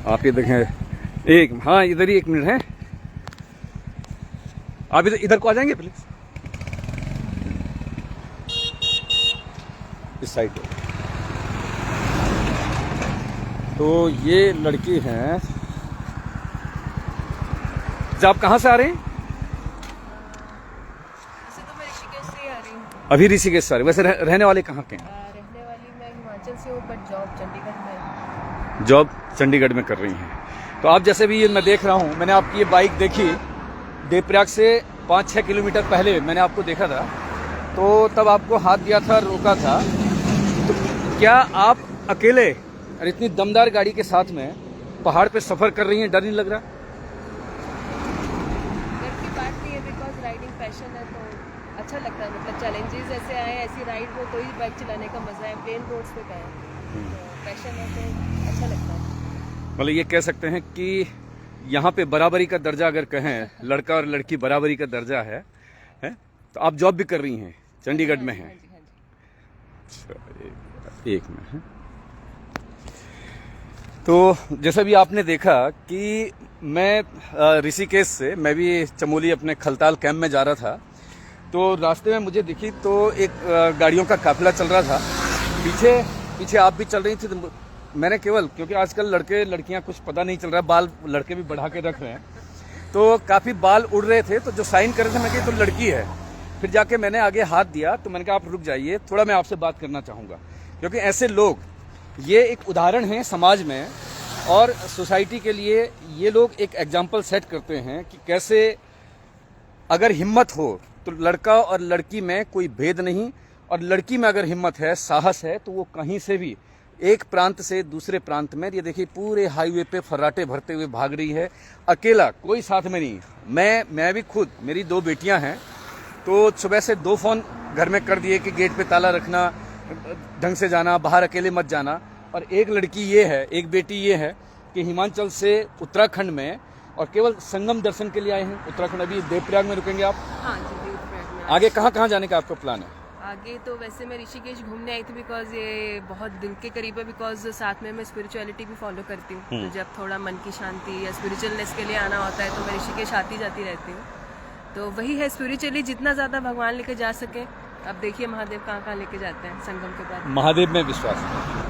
आप ये देखें, एक हाँ इधर ही 1 मिनट है, आप इधर को आ जाएंगे प्लीज, इस साइड पे। तो ये लड़की हैं, आप कहाँ से आ रहे हैं? वैसे तो मैं ऋषिकेश से ही आ रही हूँ। अभी ऋषिकेश से आ रहे, वैसे रहने वाले कहाँ के हैं? रहने वाली मैं हिमाचल से हूँ, बट जॉब चंडीगढ़ में। जॉब चंडीगढ़ में कर रही हैं। तो आप जैसे भी ये मैं देख रहा हूँ, मैंने आपकी ये बाइक देखी देवप्रयाग से 5-6 किलोमीटर पहले मैंने आपको देखा था, तो तब आपको हाथ दिया था, रोका था। तो क्या आप अकेले और इतनी दमदार गाड़ी के साथ में पहाड़ पे सफर कर रही हैं, डर नहीं लग रहा? डर की बात नहीं है, बिकॉज राइडिंग पैशन है, तो अच्छा लगता है। मतलब चैलेंजेस ऐसे आए, ऐसी राइड वो कोई बाइक चलाने का मजा है, प्लेन रोड्स पे का है, तो पैशन है तो अच्छा लगता है। मतलब ये कह सकते हैं कि यहाँ पे बराबरी का दर्जा अगर कहें, लड़का और लड़की बराबरी का दर्जा है? तो आप जॉब भी कर रही हैं, चंडीगढ़ में हैं? एक में है। तो जैसा भी आपने देखा कि मैं ऋषिकेश से, मैं भी चमोली अपने खलताल कैंप में जा रहा था, तो रास्ते में मुझे दिखी तो एक गाड़ियों का काफिला चल रहा था, पीछे आप भी चल रही थी। तो मैंने केवल, क्योंकि आजकल लड़के लड़कियां कुछ पता नहीं चल रहा, बाल लड़के भी बढ़ा के रख रहे हैं, तो काफ़ी बाल उड़ रहे थे, तो जो साइन कर रहे थे मैं कही तो लड़की है। फिर जाके मैंने आगे हाथ दिया, तो मैंने कहा आप रुक जाइए, थोड़ा मैं आपसे बात करना चाहूँगा, क्योंकि ऐसे लोग, ये एक उदाहरण है समाज में और सोसाइटी के लिए। ये लोग एक एग्जाम्पल सेट करते हैं कि कैसे अगर हिम्मत हो तो लड़का और लड़की में कोई भेद नहीं, और लड़की में अगर हिम्मत है, साहस है, तो वो कहीं से भी एक प्रांत से दूसरे प्रांत में, ये देखिए पूरे हाईवे पे फर्राटे भरते हुए भाग रही है, अकेला, कोई साथ में नहीं। मैं भी खुद, मेरी 2 बेटियां हैं, तो सुबह से 2 फोन घर में कर दिए कि गेट पे ताला रखना, ढंग से जाना, बाहर अकेले मत जाना। और एक लड़की ये है, एक बेटी ये है कि हिमाचल से उत्तराखंड में, और केवल संगम दर्शन के लिए आए हैं उत्तराखंड। अभी देवप्रयाग में रुकेंगे आप? हाँ जी, देवप्रयाग में। आगे कहाँ जाने का आपका प्लान है? आगे तो वैसे मैं ऋषिकेश घूमने आई थी, बिकॉज ये बहुत दिल के करीब है, बिकॉज साथ में मैं स्पिरिचुअलिटी भी फॉलो करती हूँ। तो जब थोड़ा मन की शांति या स्पिरिचुअलनेस के लिए आना होता है, तो मैं ऋषिकेश आती जाती रहती हूँ। तो वही है, स्पिरिचुअली जितना ज़्यादा भगवान लेके जा सके। अब देखिए महादेव कहाँ लेके जाते हैं संगम के बाद। महादेव में विश्वास है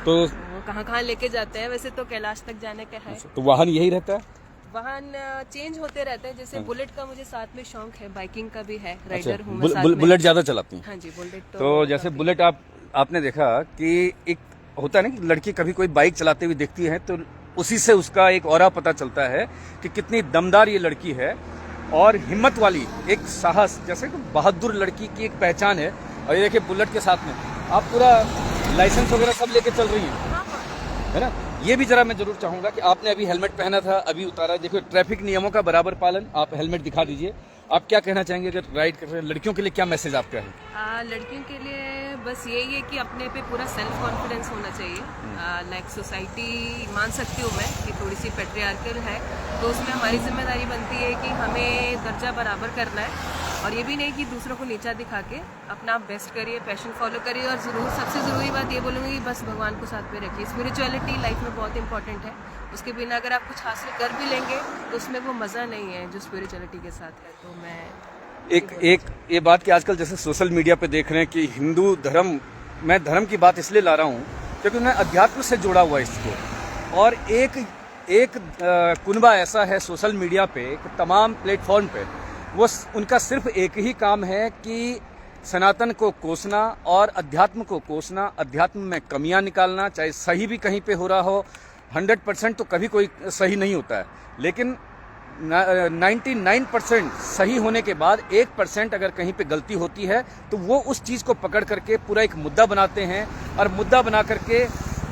तो वो कहाँ लेके जाते हैं। वैसे तो कैलाश तक जाने का है। तो वाहन यही रहता है? वाहन चेंज होते रहते हैं, जैसे बुलेट का मुझे साथ में शौक है, बाइकिंग का भी है, राइडर हूँ मैं साथ में। बुलेट ज्यादा चलाती हैं? हाँ जी, बुलेट तो जैसे बुलेट आपने देखा कि एक होता है ना कि लड़की कभी कोई बाइक चलाते हुए देखती है, तो उसी से उसका एक ऑरा पता चलता है कि कितनी दमदार ये लड़की है और हिम्मत वाली, एक साहस, जैसे कि बहादुर लड़की की एक पहचान है। और ये देखिए बुलेट के साथ में आप पूरा लाइसेंस वगैरह सब लेके चल रही हैं, है ना? ये भी जरा मैं जरूर चाहूंगा कि आपने अभी हेलमेट पहना था, अभी उतारा। देखो ट्रैफिक नियमों का बराबर पालन, आप हेलमेट दिखा दीजिए। आप क्या कहना चाहेंगे अगर राइड कर रहे हैं लड़कियों के लिए, क्या मैसेज आपका है? लड़कियों के लिए बस यही है कि अपने पे पूरा सेल्फ कॉन्फिडेंस होना चाहिए। लाइक सोसाइटी मान सकती हूँ मैं कि थोड़ी सी पेट्रियार्कल है, तो उसमें हमारी जिम्मेदारी बनती है कि हमें दर्जा बराबर करना है, और ये भी नहीं कि दूसरों को नीचा दिखा के अपना बेस्ट करिए, पैशन फॉलो करिए। और ज़रूर सबसे ज़रूरी बात ये बोलूँगी, बस भगवान को साथ में रखिए। स्पिरिचुअलिटी लाइफ में बहुत इंपॉर्टेंट है, उसके बिना अगर आप कुछ हासिल कर भी लेंगे तो उसमें वो मज़ा नहीं है जो स्पिरिचुअलिटी के साथ है। तो मैं एक ये बात कि आजकल जैसे सोशल मीडिया पे देख रहे हैं कि हिंदू धर्म, मैं धर्म की बात इसलिए ला रहा हूँ क्योंकि उन्हें अध्यात्म से जोड़ा हुआ है इसको। और एक कुनबा ऐसा है सोशल मीडिया पे, तमाम प्लेटफॉर्म पे, वो उनका सिर्फ एक ही काम है कि सनातन को कोसना और अध्यात्म को कोसना, अध्यात्म में कमियां निकालना। चाहे सही भी कहीं पे हो रहा हो, 100% तो कभी कोई सही नहीं होता है, लेकिन 99% सही होने के बाद 1% अगर कहीं पे गलती होती है तो वो उस चीज़ को पकड़ करके पूरा एक मुद्दा बनाते हैं, और मुद्दा बना करके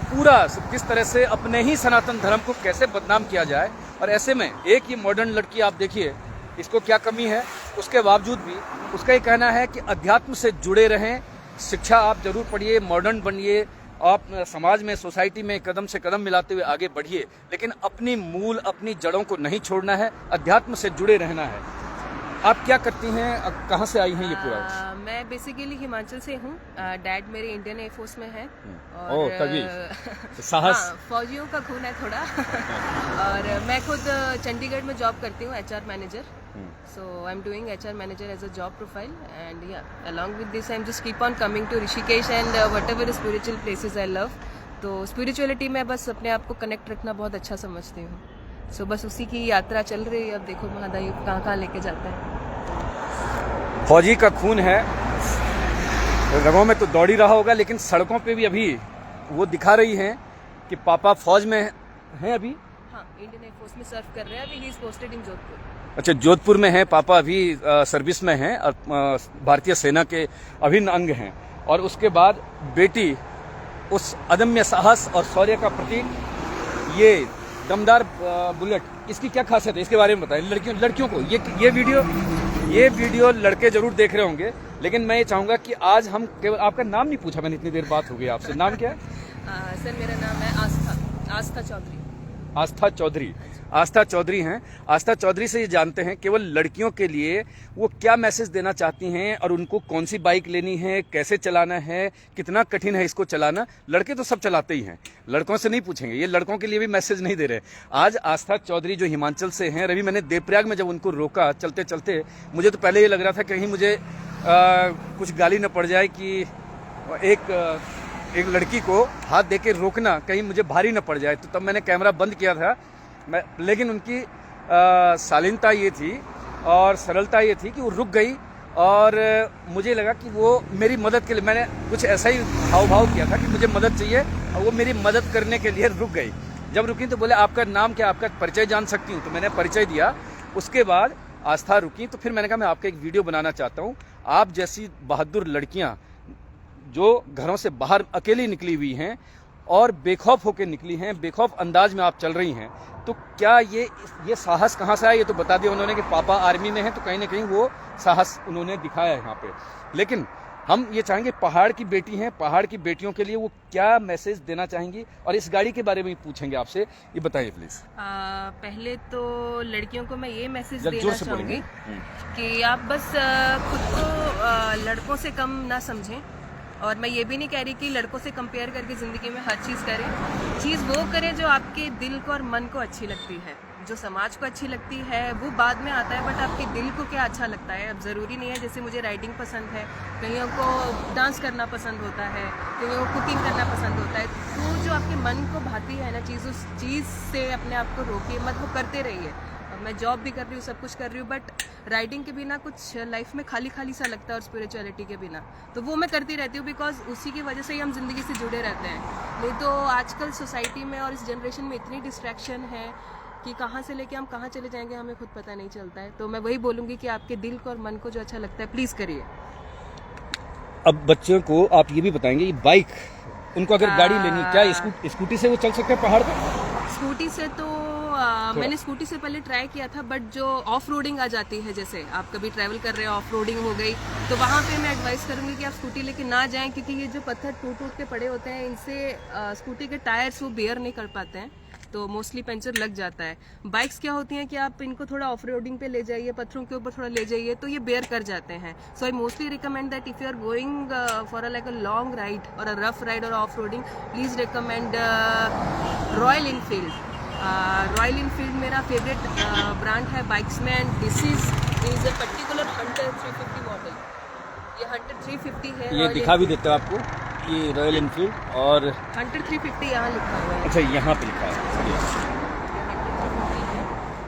पूरा किस तरह से अपने ही सनातन धर्म को कैसे बदनाम किया जाए। और ऐसे में एक ये मॉडर्न लड़की आप देखिए, इसको क्या कमी है, उसके बावजूद भी उसका ये कहना है कि अध्यात्म से जुड़े रहें, शिक्षा आप जरूर पढ़िए, मॉडर्न बनिए, आप समाज में, सोसाइटी में कदम से कदम मिलाते हुए आगे बढ़िए, लेकिन अपनी मूल, अपनी जड़ों को नहीं छोड़ना है, अध्यात्म से जुड़े रहना है। आप क्या करती हैं, कहाँ से आई हैं ये पूरा? मैं बेसिकली हिमाचल से हूँ। डैड मेरे इंडियन एयरफोर्स में है ओह, तभी साहस। हाँ, फौजियों का खून है थोड़ा। और मैं खुद चंडीगढ़ में जॉब करती हूँ, HR manager. So I'm doing HR manager as a job profile, and yeah, along with this I'm just keep on coming to Rishikesh and whatever the spiritual places I love. तो spirituality में बस अपने आप को connect रखना बहुत अच्छा समझती हूँ। So बस उसी की यात्रा चल रही है। अब देखो महादेव कहाँ कहाँ लेके जाता है। फौजी का खून है, रगों में तो दौड़ ही रहा होगा, लेकिन सड़कों पे भी अभी वो दिखा रही हैं कि पापा फौज में हैं अभी। हाँ, इंडियन एयरफोर्स में सर्व कर रहे हैं अभी। He is posted in Jodhpur. अच्छा, जोधपुर में हैं पापा अभी, सर्विस में हैं और भारतीय सेना के अभिन्न अंग हैं। और उसके बाद बेटी उस अदम्य साहस और शौर्य का प्रतीक, ये दमदार बुलेट, इसकी क्या खासियत है, इसके बारे में बताएं लड़कियों को। ये वीडियो लड़के जरूर देख रहे होंगे, लेकिन मैं ये चाहूंगा कि आज हम केवल, आपका नाम नहीं पूछा मैंने, इतनी देर बात हो गई आपसे, नाम क्या है? सर मेरा नाम है आस्था चौधरी। आस्था चौधरी हैं। आस्था चौधरी से ये जानते हैं केवल लड़कियों के लिए वो क्या मैसेज देना चाहती हैं और उनको कौन सी बाइक लेनी है, कैसे चलाना है, कितना कठिन है इसको चलाना। लड़के तो सब चलाते ही हैं, लड़कों से नहीं पूछेंगे, ये लड़कों के लिए भी मैसेज नहीं दे रहे। आज आस्था चौधरी जो हिमाचल से हैं, रवि मैंने देवप्रयाग में जब उनको रोका चलते चलते, मुझे तो पहले ये लग रहा था कहीं मुझे कुछ गाली न पड़ जाए कि एक लड़की को हाथ देके रोकना कहीं मुझे भारी न पड़ जाए, तो तब मैंने कैमरा बंद किया था। लेकिन उनकी शालीनता ये थी और सरलता ये थी कि वो रुक गई और मुझे लगा कि वो मेरी मदद के लिए, मैंने कुछ ऐसा ही हाव भाव किया था कि मुझे मदद चाहिए और वो मेरी मदद करने के लिए रुक गई। जब रुकी तो बोले आपका नाम क्या, आपका परिचय जान सकती हूँ? तो मैंने परिचय दिया। उसके बाद आस्था रुकी, तो फिर मैंने कहा मैं आपका एक वीडियो बनाना चाहता हूँ। आप जैसी बहादुर लड़कियाँ जो घरों से बाहर अकेली निकली हुई हैं और बेखौफ होकर निकली हैं, बेखौफ अंदाज में आप चल रही हैं, तो क्या ये साहस कहाँ से आया? ये तो बता दिया उन्होंने कि पापा आर्मी में हैं, तो कहीं ना कहीं वो साहस उन्होंने दिखाया है यहाँ पे। लेकिन हम ये चाहेंगे, पहाड़ की बेटी हैं, पहाड़ की बेटियों के लिए वो क्या मैसेज देना चाहेंगी, और इस गाड़ी के बारे में पूछेंगे आपसे, ये बताइए प्लीज। पहले तो लड़कियों को मैं ये मैसेज जब देना जोर से चाहूँगी कि आप बस खुद को लड़कों से कम ना समझें। और मैं ये भी नहीं कह रही कि लड़कों से कंपेयर करके ज़िंदगी में हर चीज़ करें। चीज़ वो करें जो आपके दिल को और मन को अच्छी लगती है। जो समाज को अच्छी लगती है वो बाद में आता है, बट आपके दिल को क्या अच्छा लगता है। अब ज़रूरी नहीं है, जैसे मुझे राइटिंग पसंद है, कईयों को डांस करना पसंद होता है, कईयों को कुकिंग करना पसंद होता है। तो जो आपके मन को भाती है ना चीज़, उस चीज़ से अपने आप को रोकिए मत, वो करते रहिए। मैं जॉब भी कर रही हूँ, सब कुछ कर रही हूँ, बट राइटिंग के बिना कुछ लाइफ में खाली खाली सा लगता है, और स्पिरिचुअलिटी के बिना तो वो मैं करती रहती हूँ, बिकॉज उसी की वजह से ही हम जिंदगी से जुड़े रहते हैं। नहीं तो आजकल सोसाइटी में और इस जनरेशन में इतनी डिस्ट्रैक्शन है कि कहाँ से लेके हम कहाँ चले जाएंगे हमें खुद पता नहीं चलता है। तो मैं वही बोलूँगी कि आपके दिल को और मन को जो अच्छा लगता है प्लीज़ करिए। अब बच्चों को आप ये भी बताएंगे, बाइक उनको अगर गाड़ी लेनी, क्या स्कूटी से वो चल सकते हैं पहाड़ पे? स्कूटी से तो मैंने स्कूटी से पहले ट्राई किया था, बट जो ऑफ रोडिंग आ जाती है, जैसे आप कभी ट्रैवल कर रहे हैं, ऑफ रोडिंग हो गई, तो वहाँ पे मैं एडवाइस करूँगी कि आप स्कूटी लेके ना जाएं, क्योंकि ये जो पत्थर टूट के पड़े होते हैं, इनसे स्कूटी के टायर्स वो बेयर नहीं कर पाते हैं, तो मोस्टली पंचर लग जाता है। बाइक्स क्या होती हैं कि आप इनको थोड़ा ऑफ रोडिंग पे ले जाइए, पत्थरों के ऊपर थोड़ा ले जाइए, तो ये बेयर कर जाते हैं। So I mostly recommend that if you are going for like a long ride और अ रफ राइड और off roading, please recommend Royal Enfield. Royal Enfield मेरा फेवरेट ब्रांड है बाइक्स में, and this is a particular Hunter 350 model. ये Hunter 350 है। ये दिखा भी देता है आपको, ये रॉयल इनफील्ड और हंटर 350 यहाँ लिखा हुआ है। अच्छा, यहाँ पे लिखा है।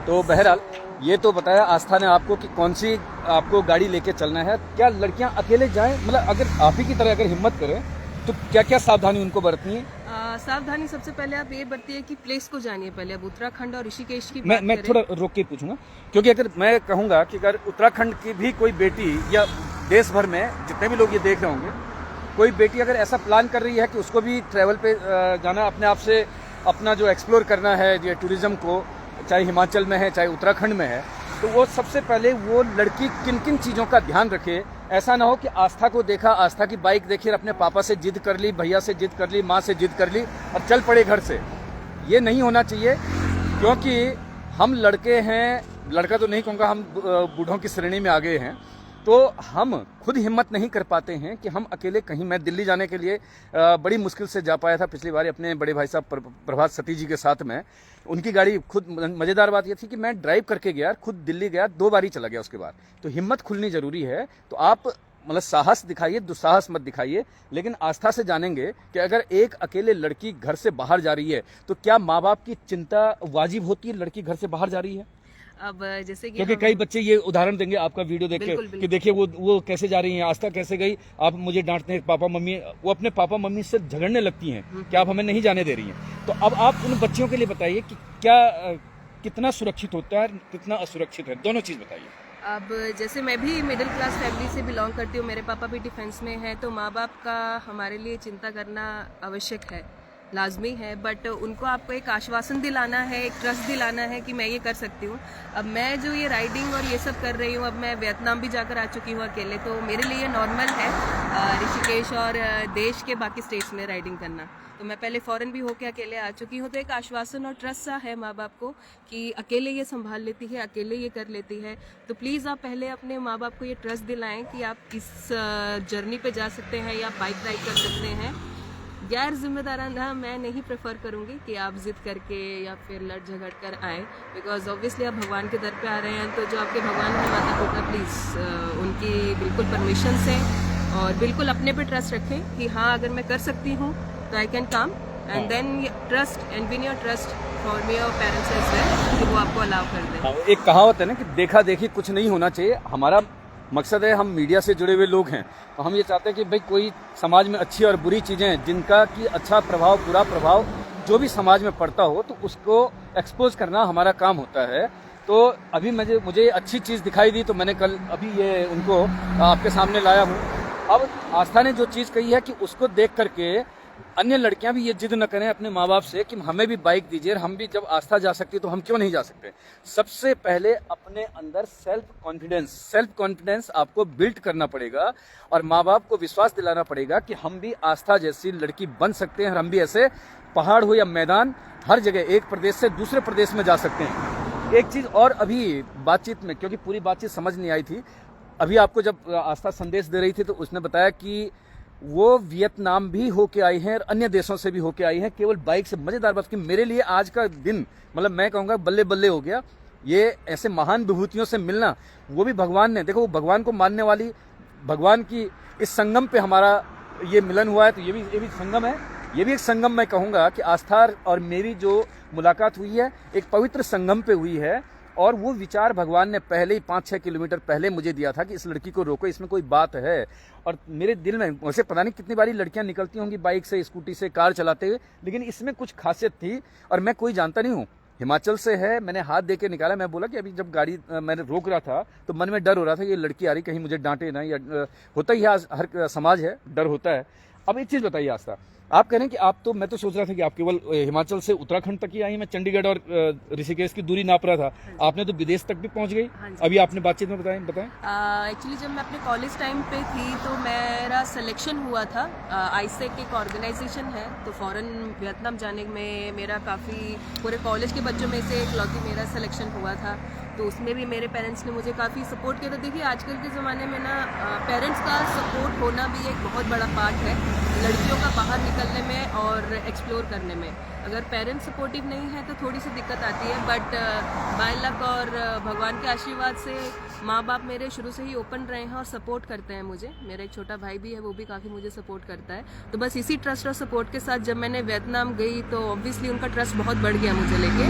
तो बहरहाल ये तो बताया आस्था ने आपको कि कौन सी आपको गाड़ी लेके चलना है। क्या लड़कियां अकेले जाएं, मतलब अगर आप ही की तरह अगर हिम्मत करें तो क्या क्या सावधानी उनको बरतनी है? सावधानी सबसे पहले आप ये बरतिए कि प्लेस को जानिए। पहले अब उत्तराखंड और ऋषिकेश की मैं थोड़ा रोक के पूछूंगा, क्योंकि अगर मैं कहूंगा कि अगर उत्तराखंड की भी कोई बेटी या देश भर में जितने भी लोग ये देख रहे होंगे, कोई बेटी अगर ऐसा प्लान कर रही है कि उसको भी ट्रैवल पे जाना, अपने आप से अपना जो एक्सप्लोर करना है ये टूरिज्म को, चाहे हिमाचल में है चाहे उत्तराखंड में है, तो वो सबसे पहले वो लड़की किन किन चीज़ों का ध्यान रखे। ऐसा ना हो कि आस्था को देखा, आस्था की बाइक देखी और अपने पापा से जिद कर ली, भैया से जिद कर ली, माँ से जिद कर ली और चल पड़े घर से। ये नहीं होना चाहिए, क्योंकि हम लड़के हैं, लड़का तो नहीं कहूँगा, हम बूढ़ों की श्रेणी में आ गए हैं, तो हम खुद हिम्मत नहीं कर पाते हैं कि हम अकेले कहीं, मैं दिल्ली जाने के लिए बड़ी मुश्किल से जा पाया था पिछली बार अपने बड़े भाई साहब प्रभात सती जी के साथ में। उनकी गाड़ी खुद, मज़ेदार बात यह थी कि मैं ड्राइव करके गया, खुद दिल्ली गया, 2 बार ही चला गया उसके बाद। तो हिम्मत खुलनी ज़रूरी है। तो आप मतलब साहस दिखाइए, दुस्साहस मत दिखाइए, लेकिन आस्था से जानेंगे कि अगर एक अकेले लड़की घर से बाहर जा रही है तो क्या माँ बाप की चिंता वाजिब होती है लड़की घर से बाहर जा रही है? अब जैसे कि क्योंकि कई बच्चे ये उदाहरण देंगे आपका वीडियो देख के कि देखिए वो कैसे जा रही हैं, आस्था कैसे गई, आप मुझे डांटते हैं पापा मम्मी, वो अपने पापा मम्मी से झगड़ने लगती हैं कि आप हमें नहीं जाने दे रही हैं। तो अब आप उन बच्चियों के लिए बताइए कि क्या कितना सुरक्षित होता है, कितना असुरक्षित है, दोनों चीज़ बताइए। अब जैसे मैं भी मिडिल क्लास फैमिली से बिलोंग करती हूँ, मेरे पापा भी डिफेंस में है, तो माँ बाप का हमारे लिए चिंता करना आवश्यक है, लाजमी है। बट उनको आपको एक आश्वासन दिलाना है, एक ट्रस्ट दिलाना है कि मैं ये कर सकती हूँ। अब मैं जो ये राइडिंग और ये सब कर रही हूँ, अब मैं वियतनाम भी जाकर आ चुकी हूँ अकेले, तो मेरे लिए नॉर्मल है ऋषिकेश और देश के बाकी स्टेट्स में राइडिंग करना। तो मैं पहले फॉरेन भी होके अकेले आ चुकी हूँ, तो एक आश्वासन और ट्रस्ट सा है माँ बाप को कि अकेले ये संभाल लेती है, अकेले ये कर लेती है। तो प्लीज़ आप पहले अपने माँ बाप को ये ट्रस्ट दिलाएं कि आप इस जर्नी पे जा सकते हैं या बाइक राइड कर सकते हैं। गैर जिम्मेदाराना मैं नहीं प्रेफर करूँगी कि आप जिद करके या फिर लड़ झगड़ कर आएँ, बिकॉज ऑब्वियसली आप भगवान के दर पे आ रहे हैं, तो जो आपके भगवान हैं माता पिता, प्लीज़ उनकी बिल्कुल परमिशन से और बिल्कुल अपने पे ट्रस्ट रखें कि हाँ अगर मैं कर सकती हूँ तो I can come, and then trust and win your trust for me और पेरेंट्स एज वेल कि वो आपको अलाउ कर दें। एक कहावत है ना कि देखा देखी कुछ नहीं होना चाहिए। हमारा मकसद है, हम मीडिया से जुड़े हुए लोग हैं, तो हम ये चाहते हैं कि भाई कोई समाज में अच्छी और बुरी चीज़ें जिनका कि अच्छा प्रभाव, बुरा प्रभाव जो भी समाज में पड़ता हो, तो उसको एक्सपोज करना हमारा काम होता है। तो अभी मुझे अच्छी चीज़ दिखाई दी, तो मैंने कल अभी ये उनको आपके सामने लाया हूँ। अब आस्था ने जो चीज़ कही है कि उसको देख करके अन्य लड़कियां भी ये जिद न करें अपने माँ बाप से कि हमें भी बाइक दीजिए, हम भी जब आस्था जा सकती है तो हम क्यों नहीं जा सकते। सबसे पहले अपने अंदर सेल्फ कॉन्फिडेंस आपको बिल्ड करना पड़ेगा और माँ बाप को विश्वास दिलाना पड़ेगा कि हम भी आस्था जैसी लड़की बन सकते हैं और हम भी ऐसे पहाड़ हो या मैदान, हर जगह एक प्रदेश से दूसरे प्रदेश में जा सकते हैं। एक चीज़ और अभी बातचीत में, क्योंकि पूरी बातचीत समझ नहीं आई थी, अभी आपको जब आस्था संदेश दे रही थी तो उसने बताया कि वो वियतनाम भी होके आई हैं और अन्य देशों से भी होके आई हैं केवल बाइक से। मज़ेदार बात कि मेरे लिए आज का दिन, मतलब मैं कहूँगा बल्ले बल्ले हो गया। ये ऐसे महान विभूतियों से मिलना, वो भी भगवान ने, देखो वो भगवान को मानने वाली, भगवान की इस संगम पे हमारा ये मिलन हुआ है, तो ये भी संगम है। ये भी एक संगम मैं कहूँगा कि आस्था और मेरी जो मुलाकात हुई है एक पवित्र संगम पे हुई है। और वो विचार भगवान ने पहले ही 5-6 किलोमीटर पहले मुझे दिया था कि इस लड़की को रोको, इसमें कोई बात है। और मेरे दिल में, वैसे पता नहीं कितनी बारी लड़कियां निकलती होंगी बाइक से, स्कूटी से, कार चलाते हुए, लेकिन इसमें कुछ खासियत थी और मैं कोई जानता नहीं हूँ। हिमाचल से है, मैंने हाथ दे के निकाला। मैं बोला कि अभी जब गाड़ी मैंने रोक रहा था तो मन में डर हो रहा था ये लड़की आ रही, कहीं मुझे डांटे ना, या होता ही है, हर समाज है, डर होता है। अब एक चीज़ बताइए आस्था, आप कह रहे हैं कि आप तो, मैं तो सोच रहा था कि आप केवल हिमाचल से उत्तराखंड तक ही आई हैं, मैं चंडीगढ़ और ऋषिकेश की दूरी नाप रहा था, आपने तो विदेश तक भी पहुंच गई। अभी आपने बातचीत में बताएं। एक्चुअली जब मैं अपने कॉलेज टाइम पे थी तो मेरा सिलेक्शन हुआ था, आईसेक एक ऑर्गेनाइजेशन है, तो फॉरेन वियतनाम जाने में मेरा काफ़ी, पूरे कॉलेज के बच्चों में से इकलौती मेरा सिलेक्शन हुआ था। तो उसमें भी मेरे पेरेंट्स ने मुझे काफ़ी सपोर्ट किया। तो देखिए आजकल के ज़माने में ना पेरेंट्स का सपोर्ट होना भी एक बहुत बड़ा पार्ट है लड़कियों का बाहर निकलने में और एक्सप्लोर करने में। अगर पेरेंट्स सपोर्टिव नहीं है तो थोड़ी सी दिक्कत आती है, बट बाय लक और भगवान के आशीर्वाद से माँ बाप मेरे शुरू से ही ओपन रहे हैं और सपोर्ट करते हैं मुझे। मेरा एक छोटा भाई भी है, वो भी काफ़ी मुझे सपोर्ट करता है। तो बस इसी ट्रस्ट और सपोर्ट के साथ जब मैंने वियतनाम गई तो ऑब्वियसली उनका ट्रस्ट बहुत बढ़ गया मुझे लेके।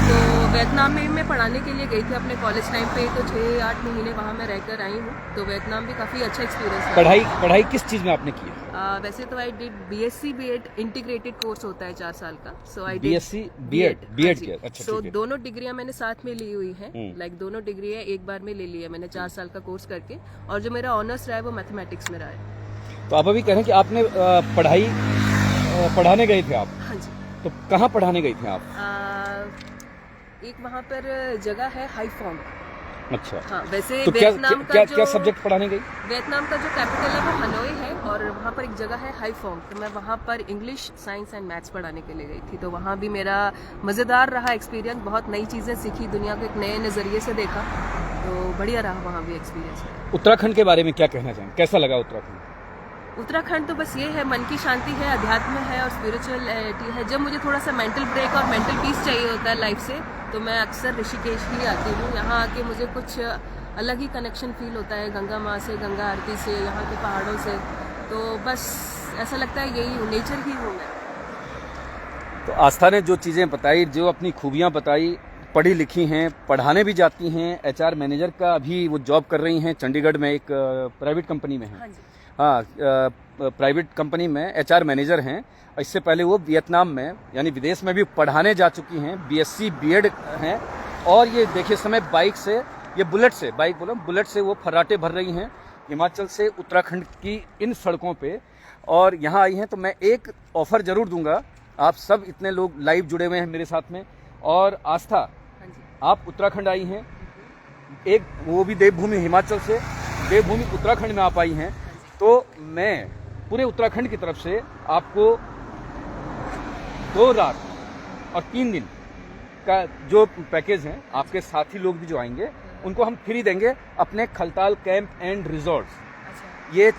तो वियतनाम में मैं पढ़ाने के लिए गई थी अपने कॉलेज टाइम पे, तो 6-8 महीने वहाँ मैं रहकर आई हूँ। तो वियतनाम भी काफ़ी अच्छा एक्सपीरियंस है। पढ़ाई किस चीज़ में आपने की? वैसे तो I did BSc B.Ed integrated course होता है 4 साल का। सो आई BSc B.Ed किया। अच्छा, सो दोनों डिग्रियां मैंने साथ में ली हुई है, लाइक दोनों डिग्रियां एक बार में ले ली है मैंने 4 साल का कोर्स करके। और जो मेरा ऑनर्स रहा है वो मैथमेटिक्स में रहा है। तो आप अभी कह रहे हैं कि आपने पढ़ाने गए थे आप? हाँ जी। तो कहाँ पढ़ाने गई थे आप? एक वहाँ पर जगह है हाई फॉर्म, अच्छा, हाँ, वैसे तो क्या वियतनाम क्या का क्या जो सब्जेक्ट पढ़ाने गई? वियतनाम का जो कैपिटल है वो हनोई है और वहाँ पर एक जगह है हाईफोंग, तो मैं वहाँ पर इंग्लिश, साइंस एंड मैथ्स पढ़ाने के लिए गई थी। तो वहाँ भी मेरा मज़ेदार रहा एक्सपीरियंस, बहुत नई चीज़ें सीखी, दुनिया को एक नए नज़रिए से देखा, तो बढ़िया रहा वहाँ भी एक्सपीरियंस मेरा। उत्तराखंड के बारे में क्या कहना चाहेंगे, कैसा लगा उत्तराखंड? उत्तराखंड तो बस ये है, मन की शांति है, अध्यात्म है और स्पिरिचुअलिटी है। जब मुझे थोड़ा सा मेंटल ब्रेक और मेंटल पीस चाहिए होता है लाइफ से, तो मैं अक्सर ऋषिकेश ही आती हूँ। यहाँ आके मुझे कुछ अलग ही कनेक्शन फील होता है गंगा माँ से, गंगा आरती से, यहाँ के पहाड़ों से। तो बस ऐसा लगता है यही हूँ, नेचर ही हूँ मैं। तो आस्था ने जो चीज़ें बताई, जो अपनी खूबियाँ बताई, पढ़ी लिखी हैं, पढ़ाने भी जाती हैं, एचआर मैनेजर का अभी वो जॉब कर रही हैं चंडीगढ़ में, एक प्राइवेट कंपनी में है। हाँ जी। हाँ, प्राइवेट कंपनी में एचआर मैनेजर हैं। इससे पहले वो वियतनाम में यानी विदेश में भी पढ़ाने जा चुकी हैं, बीएससी बीएड हैं। और ये देखिए समय बाइक से, ये बुलेट से, बाइक बोलो बुलेट से वो फर्राटे भर रही हैं हिमाचल से उत्तराखंड की इन सड़कों पे, और यहाँ आई हैं। तो मैं एक ऑफर जरूर दूंगा, आप सब इतने लोग लाइव जुड़े हुए हैं मेरे साथ में, और आस्था हाँ जी। आप उत्तराखंड आई हैं, एक वो भी देवभूमि हिमाचल से, देवभूमि उत्तराखंड में आप आई हैं। तो मैं पूरे उत्तराखंड की तरफ से आपको 2 रात और 3 दिन का जो पैकेज है, आपके साथी लोग भी जो आएंगे उनको हम फ्री देंगे अपने खलताल कैंप एंड रिजॉर्ट्स। अच्छा। ये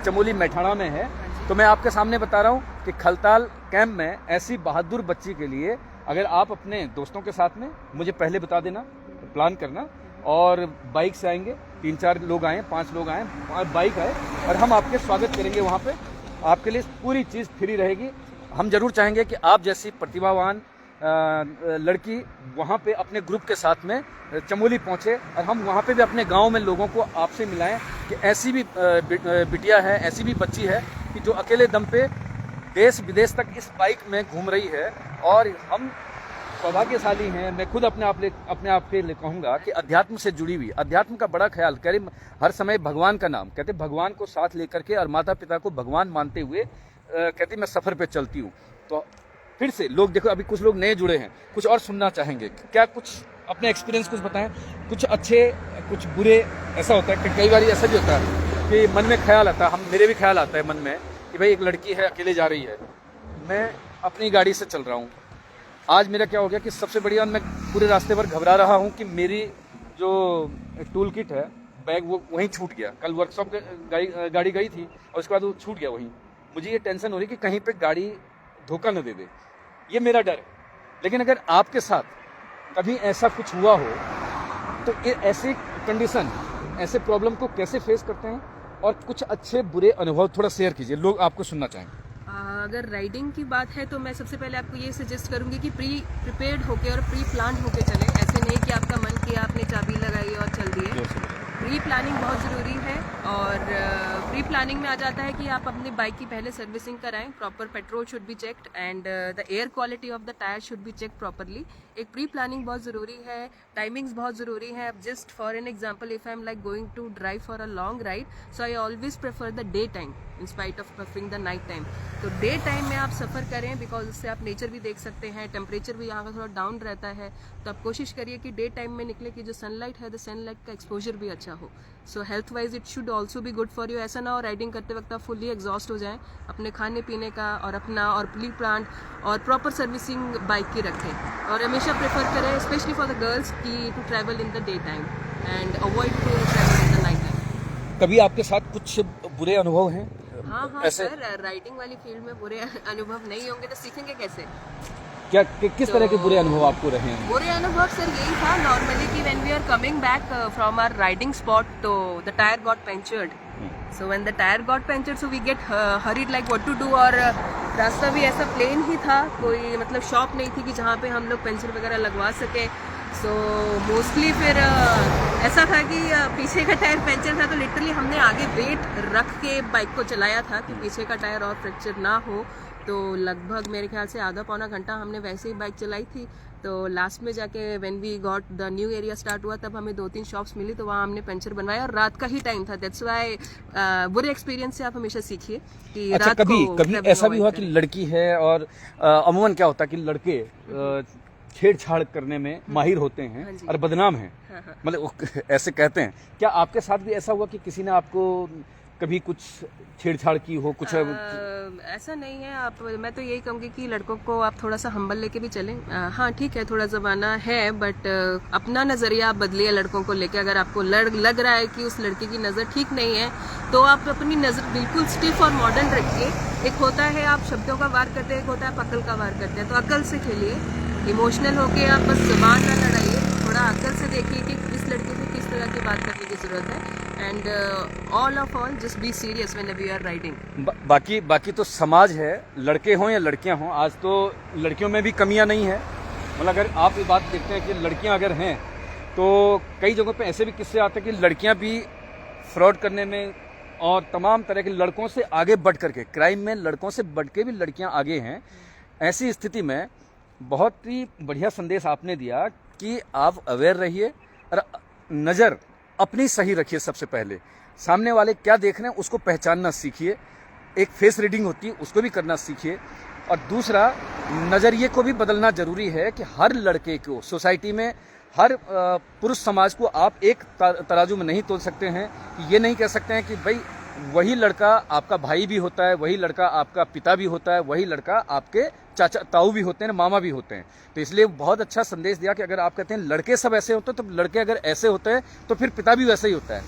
चमोली मैठाणा में है। तो मैं आपके सामने बता रहा हूँ कि खलताल कैंप में ऐसी बहादुर बच्ची के लिए, अगर आप अपने दोस्तों के साथ में, मुझे पहले बता देना, प्लान करना, और बाइक से आएंगे, 3-4 लोग आए, 5 लोग आए, और बाइक आए, और हम आपके स्वागत करेंगे वहाँ पे। आपके लिए पूरी चीज़ फ्री रहेगी। हम जरूर चाहेंगे कि आप जैसी प्रतिभावान लड़की वहाँ पे अपने ग्रुप के साथ में चमोली पहुँचे, और हम वहाँ पे भी अपने गांव में लोगों को आपसे मिलाएं कि ऐसी भी बिटिया है, ऐसी भी बच्ची है कि जो अकेले दम पे देश विदेश तक इस बाइक में घूम रही है। और हम सौभाग्यशाली हैं। मैं खुद अपने आप के लिए कहूँगा कि अध्यात्म से जुड़ी हुई, अध्यात्म का बड़ा ख्याल करे, हर समय भगवान का नाम कहते, भगवान को साथ लेकर के और माता पिता को भगवान मानते हुए कहते मैं सफ़र पे चलती हूँ। तो फिर से लोग देखो, अभी कुछ लोग नए जुड़े हैं, कुछ और सुनना चाहेंगे, क्या कुछ अपने एक्सपीरियंस कुछ बताएं, कुछ अच्छे कुछ बुरे। ऐसा होता है कि कई बार ऐसा भी होता है कि मन में ख्याल आता है, मेरे भी ख्याल आता है मन में कि भाई एक लड़की है, अकेले जा रही है, मैं अपनी गाड़ी से चल रहा हूँ। आज मेरा क्या हो गया कि सबसे बढ़िया, मैं पूरे रास्ते पर घबरा रहा हूँ कि मेरी जो टूल किट है, बैग, वो वहीं छूट गया। कल वर्कशॉप गाड़ी गई थी और उसके बाद वो छूट गया वहीं। मुझे ये टेंशन हो रही कि कहीं पे गाड़ी धोखा न दे दे, ये मेरा डर है। लेकिन अगर आपके साथ कभी ऐसा कुछ हुआ हो तो ऐसे कंडीशन, ऐसे प्रॉब्लम को कैसे फेस करते हैं, और कुछ अच्छे बुरे अनुभव थोड़ा शेयर कीजिए, लोग आपको सुनना चाहेंगे। अगर राइडिंग की बात है तो मैं सबसे पहले आपको ये सजेस्ट करूंगी कि प्रिपेयर्ड होके और प्री प्लान होके चले। ऐसे नहीं कि आपका मन किया, आपने चाबी लगाई और चल दिए। प्री प्लानिंग बहुत ज़रूरी है, और प्री प्लानिंग में आ जाता है कि आप अपनी बाइक की पहले सर्विसिंग कराएं, proper petrol should be checked and the air quality of the tyre should be check properly. एक प्री प्लानिंग बहुत ज़रूरी है, टाइमिंग्स बहुत ज़रूरी है। Just for an example, if I am like going to drive for a long ride, so I always prefer the day time in spite of preferring the night time. तो day time में आप सफ़र करें, because उससे आप nature भी देख सकते हैं, टेम्परेचर भी यहाँ का थोड़ा डाउन रहता है। तो आप कोशिश करिए कि डे टाइम में निकले कि जो सनलाइट है, द सनलाइट का एक्सपोजर भी अच्छा हो। सो health wise it should also भी गुड फॉर यू। ऐसा ना हो राइडिंग करते वक्त आप फुली एग्जॉस्ट हो जाएं। अपने खाने पीने का और अपना और प्री प्लान और प्रॉपर सर्विसिंग बाइक की रखें, और हमेशा प्रेफर करें स्पेशली फॉर द गर्ल्स की to travel in the day time and avoid to travel in the night time. कभी आपके साथ कुछ बुरे अनुभव हैं? हाँ ऐसे? सर, राइडिंग वाली फील्ड में बुरे अनुभव नहीं होंगे तो सीखेंगे कैसे? क्या किस तरह के बुरे अनुभव आपको रहे हैं? बुरे अनुभव सर यही था नॉर्मली कि when we are coming back from our riding spot, तो the tyre got punctured. So when the tyre got punctured, so we get hurried like what to do. और रास्ता भी ऐसा प्लेन ही था, कोई मतलब शॉप नहीं थी कि जहाँ पे हम लोग पंचर वगैरह लगवा सके। सो मोस्टली फिर ऐसा था कि पीछे का टायर पंचर था, तो लिटरली हमने आगे वेट रख के बाइक को चलाया था कि पीछे का टायर और फ्रैक्चर ना हो। तो लगभग मेरे ख्याल से आधा पौना घंटा हमने वैसे ही बाइक चलाई थी। तो लास्ट में जाके when we got the new area start हुआ, तब हमें 2-3 शॉप्स मिली, तो वहाँ हमने पंचर बनवाया, और रात का ही टाइम था। दैट्स व्हाई बुरे एक्सपीरियंस से आप हमेशा सीखिए कि अच्छा, रात कभी को कभी ऐसा भी हुआ कि लड़की है, और अमूमन क्या होता है कि लड़के छेड़छाड़ करने में माहिर होते हैं हाँ जी। और बदनाम हैं, हाँ, हाँ। मतलब वो ऐसे कहते हैं। क्या आपके साथ भी ऐसा हुआ कि किसी ने आपको कभी कुछ छेड़छाड़ की हो कुछ? ऐसा नहीं है। आप, मैं तो यही कहूँगी कि लड़कों को आप थोड़ा सा हम्बल लेके भी चलें। हाँ ठीक है, थोड़ा ज़माना है, बट अपना नज़रिया आप बदलिए लड़कों को लेके। अगर आपको लग रहा है कि उस लड़की की नज़र ठीक नहीं है, तो आप अपनी नज़र बिल्कुल स्टिफ और मॉडर्न रखिए। एक होता है आप शब्दों का वार करते हैं, एक होता है आप अक्ल का वार करते हैं। तो अक्ल से खेलिए, इमोशनल होके आप बस जुबान ना लड़ाइए, थोड़ा अक्ल से देखिए कि इस लड़के से किस तरह की बात करने की ज़रूरत है। And all of all just be serious whenever you are riding. बाकी तो समाज है, लड़के हों या लड़कियां हों, आज तो लड़कियों में भी कमियां नहीं है। मतलब अगर आप ये बात देखते हैं कि लड़कियां अगर हैं, तो कई जगहों पे ऐसे भी किस्से आते हैं कि लड़कियां भी फ्रॉड करने में और तमाम तरह के लड़कों से आगे बढ़ करके, क्राइम में लड़कों से बढ़ के भी लड़कियां आगे हैं। ऐसी स्थिति में बहुत ही बढ़िया संदेश आपने दिया कि आप अवेयर रहिए और नज़र अपनी सही रखिए। सबसे पहले सामने वाले क्या देख रहे हैं उसको पहचानना सीखिए। एक फेस रीडिंग होती है, उसको भी करना सीखिए। और दूसरा, नज़रिए को भी बदलना जरूरी है कि हर लड़के को सोसाइटी में, हर पुरुष समाज को आप एक तराजू में नहीं तोल सकते हैं। ये नहीं कह सकते हैं कि भाई वही लड़का आपका भाई भी होता है, वही लड़का आपका पिता भी होता है, वही लड़का आपके चाचा ताऊ भी होते हैं, मामा भी होते हैं। तो इसलिए बहुत अच्छा संदेश दिया कि अगर आप कहते हैं लड़के सब ऐसे होते हैं, तो लड़के अगर ऐसे होते हैं तो फिर पिता भी वैसा ही होता है,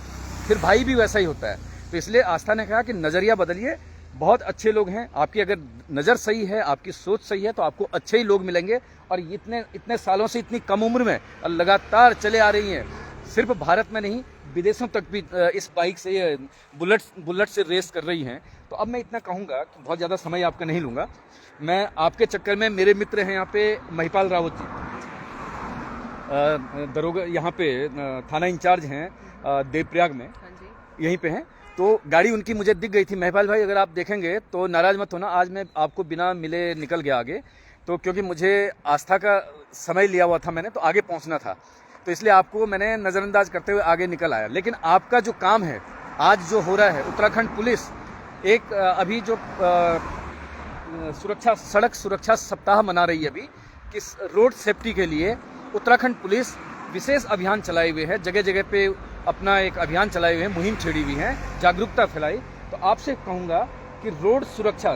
फिर भाई भी वैसा ही होता है। तो इसलिए आस्था ने कहा कि नज़रिया बदलिए। बहुत अच्छे लोग हैं, आपकी अगर नज़र सही है, आपकी सोच सही है, तो आपको अच्छे ही लोग मिलेंगे। और इतने सालों से इतनी कम उम्र में लगातार चले आ रही हैं, सिर्फ भारत में नहीं विदेशों तक भी इस बाइक से, ये बुलेट से रेस कर रही हैं। तो अब मैं इतना कहूँगा कि बहुत ज़्यादा समय आपका नहीं लूँगा। मैं आपके चक्कर में, मेरे मित्र हैं यहाँ पे महिपाल रावत जी, दरोगा यहाँ पे थाना इंचार्ज हैं देवप्रयाग में, हाँ जी। यहीं पे हैं। तो गाड़ी उनकी मुझे दिख गई थी। महिपाल भाई अगर आप देखेंगे तो नाराज मत होना, आज मैं आपको बिना मिले निकल गया आगे, तो क्योंकि मुझे आस्था का समय लिया हुआ था मैंने, तो आगे पहुँचना था, तो इसलिए आपको मैंने नज़रअंदाज करते हुए आगे निकल आया। लेकिन आपका जो काम है आज जो हो रहा है, उत्तराखंड पुलिस एक अभी जो सड़क सुरक्षा सप्ताह मना रही है अभी, कि रोड सेफ्टी के लिए उत्तराखंड पुलिस विशेष अभियान चलाए हुए है। जगह जगह पे अपना एक अभियान चलाए हुए हैं, मुहिम छेड़ी हुई है, जागरूकता फैलाई। तो आपसे कहूँगा कि रोड सुरक्षा,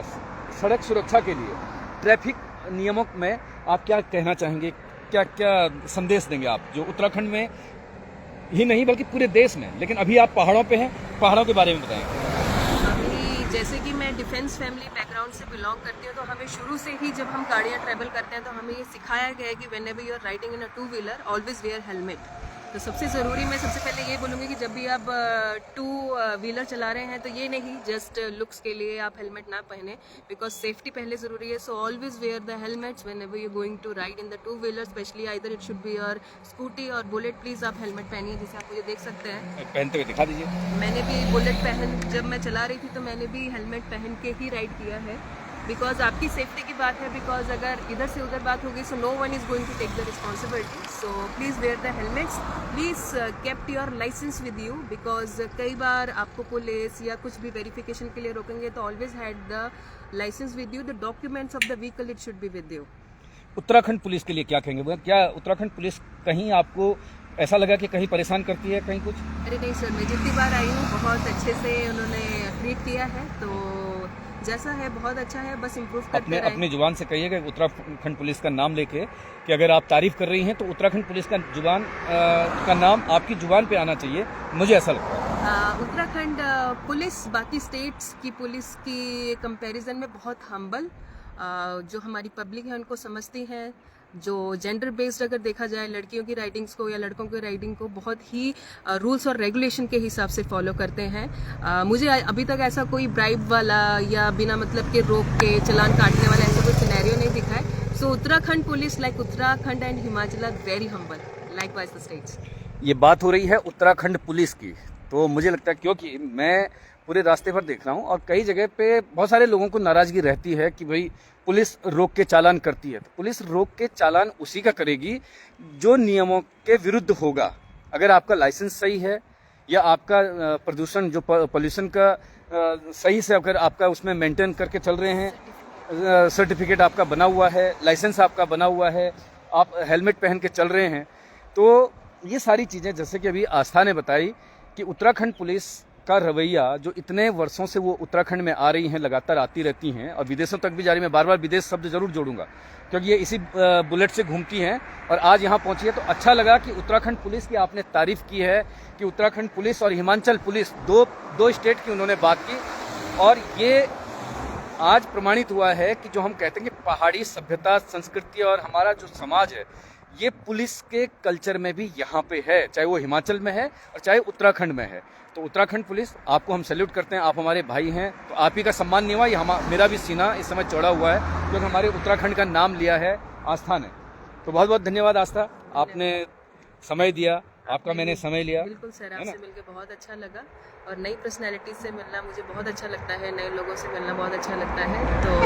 सड़क सुरक्षा के लिए ट्रैफिक नियमों में आप क्या कहना चाहेंगे, क्या क्या संदेश देंगे आप, जो उत्तराखंड में ही नहीं बल्कि पूरे देश में? लेकिन अभी आप पहाड़ों पे हैं, पहाड़ों के बारे में बताएंगे। अभी जैसे कि मैं डिफेंस फैमिली बैकग्राउंड से बिलोंग करती हूँ, तो हमें शुरू से ही जब हम गाड़ियाँ ट्रैवल करते हैं तो हमें ये सिखाया गया है कि whenever you are riding in a two wheeler always wear helmet. तो सबसे ज़रूरी, मैं सबसे पहले ये बोलूँगी कि जब भी आप टू व्हीलर चला रहे हैं तो ये नहीं जस्ट लुक्स के लिए आप हेलमेट ना पहने, बिकॉज सेफ्टी पहले ज़रूरी है। So always wear the helmets whenever you going to ride in the two wheeler, specially either it should be your scooty और बुलेट। प्लीज़ आप हेलमेट पहनिए, जैसे आप मुझे देख सकते हैं पहनते हुए दिखा दीजिए। मैंने भी बुलेट जब मैं चला रही थी तो मैंने भी हेलमेट पहन के ही राइड किया है, बिकॉज आपकी सेफ्टी की बात है। बिकॉज अगर इधर से उधर बात होगी, so no one is going to take the responsibility. So please wear the helmets, please kept your license with you, because कई बार आपको पुलिस या कुछ भी वेरिफिकेशन के लिए रोकेंगे, तो always had the license with you, the documents of the vehicle it should be with you. Uttarakhand police के लिए क्या कहेंगे? क्या उत्तराखंड पुलिस कहीं आपको ऐसा लगा कि कहीं परेशान करती है, कहीं कुछ? अरे नहीं सर, मैं जितनी बार आई हूँ बहुत अच्छे से उन्होंने ट्रीट किया है, तो जैसा है बहुत अच्छा है, बस इम्प्रूव करते रहें। अपनी जुबान से कहिएगा उत्तराखंड पुलिस का नाम लेके कि अगर आप तारीफ कर रही हैं तो उत्तराखंड पुलिस का का नाम आपकी जुबान पे आना चाहिए, मुझे ऐसा लगता है। उत्तराखंड पुलिस बाकी स्टेट्स की पुलिस की कंपैरिजन में बहुत हम्बल, जो हमारी पब्लिक है उनको समझती हैं, जो जेंडर बेस्ड अगर देखा जाए लड़कियों की राइडिंग्स को या लड़कों की राइडिंग को बहुत ही रूल्स और रेगुलेशन के हिसाब से फॉलो करते हैं। मुझे अभी तक ऐसा कोई ब्राइब वाला या बिना मतलब के रोक के चालान काटने वाला ऐसा कोई सिनेरियो नहीं दिखा है। So Uttarakhand police like Uttarakhand and Himachal are very humble, likewise the states. ये बात हो रही है उत्तराखंड पुलिस की, तो मुझे लगता है, क्योंकि मैं पूरे रास्ते पर देख रहा हूँ और कई जगह पे बहुत सारे लोगों को नाराजगी रहती है कि भाई पुलिस रोक के चालान करती है। तो पुलिस रोक के चालान उसी का करेगी जो नियमों के विरुद्ध होगा। अगर आपका लाइसेंस सही है या आपका प्रदूषण जो पोल्यूशन का सही से अगर आपका उसमें मेंटेन करके चल रहे हैं, सर्टिफिकेट आपका बना हुआ है, लाइसेंस आपका बना हुआ है, आप हेलमेट पहन के चल रहे हैं। तो ये सारी चीज़ें जैसे कि अभी आस्था ने बताई कि उत्तराखंड पुलिस का रवैया जो इतने वर्षों से वो उत्तराखंड में आ रही हैं, लगातार आती रहती हैं और विदेशों तक भी जा रही। मैं बार बार विदेश शब्द जरूर जोड़ूंगा क्योंकि ये इसी बुलेट से घूमती हैं और आज यहाँ पहुंची है। तो अच्छा लगा कि उत्तराखंड पुलिस की आपने तारीफ की है कि उत्तराखंड पुलिस और हिमाचल पुलिस दो स्टेट की उन्होंने बात की और ये आज प्रमाणित हुआ है कि जो हम कहते हैं कि पहाड़ी सभ्यता, संस्कृति और हमारा जो समाज है ये पुलिस के कल्चर में भी यहाँ पे है, चाहे वो हिमाचल में है और चाहे उत्तराखंड में है। तो उत्तराखंड पुलिस आपको हम सैल्यूट करते हैं, आप हमारे भाई हैं। तो आप ही का सम्मान नहीं हुआ, ये मेरा भी सीना इस समय चौड़ा हुआ है क्योंकि हमारे उत्तराखंड का नाम लिया है आस्था ने। तो बहुत बहुत धन्यवाद आस्था, आपने समय दिया, आपका मैंने समय लिया। बिल्कुल सर, आपसे मिलकर बहुत अच्छा लगा और नई पर्सनैलिटी से मिलना मुझे बहुत अच्छा लगता है, नए लोगों से मिलना बहुत अच्छा लगता है। तो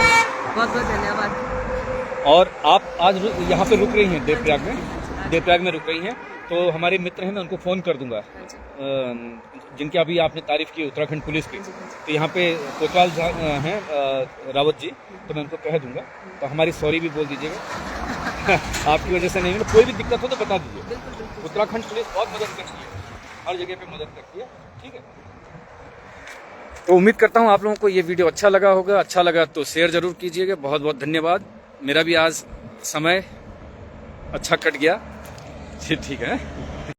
बहुत बहुत धन्यवाद। और आप आज यहाँ पे रुक रही हैं देवप्रयाग में रुक रही हैं। तो हमारे मित्र हैं, मैं उनको फ़ोन कर दूंगा जिनकी अभी आपने तारीफ की उत्तराखंड पुलिस की। तो यहाँ पे कोतवाल हैं रावत जी, तो मैं उनको कह दूंगा। तो हमारी सॉरी भी बोल दीजिएगा आपकी वजह से नहीं, कोई भी दिक्कत हो तो बता दीजिए। उत्तराखंड पुलिस बहुत मदद करती है, हर जगह पे मदद करती है, ठीक है। तो उम्मीद करता हूँ आप लोगों को ये वीडियो अच्छा लगा होगा। अच्छा लगा तो शेयर जरूर कीजिएगा। बहुत बहुत धन्यवाद। मेरा भी आज समय अच्छा कट गया, ठीक है।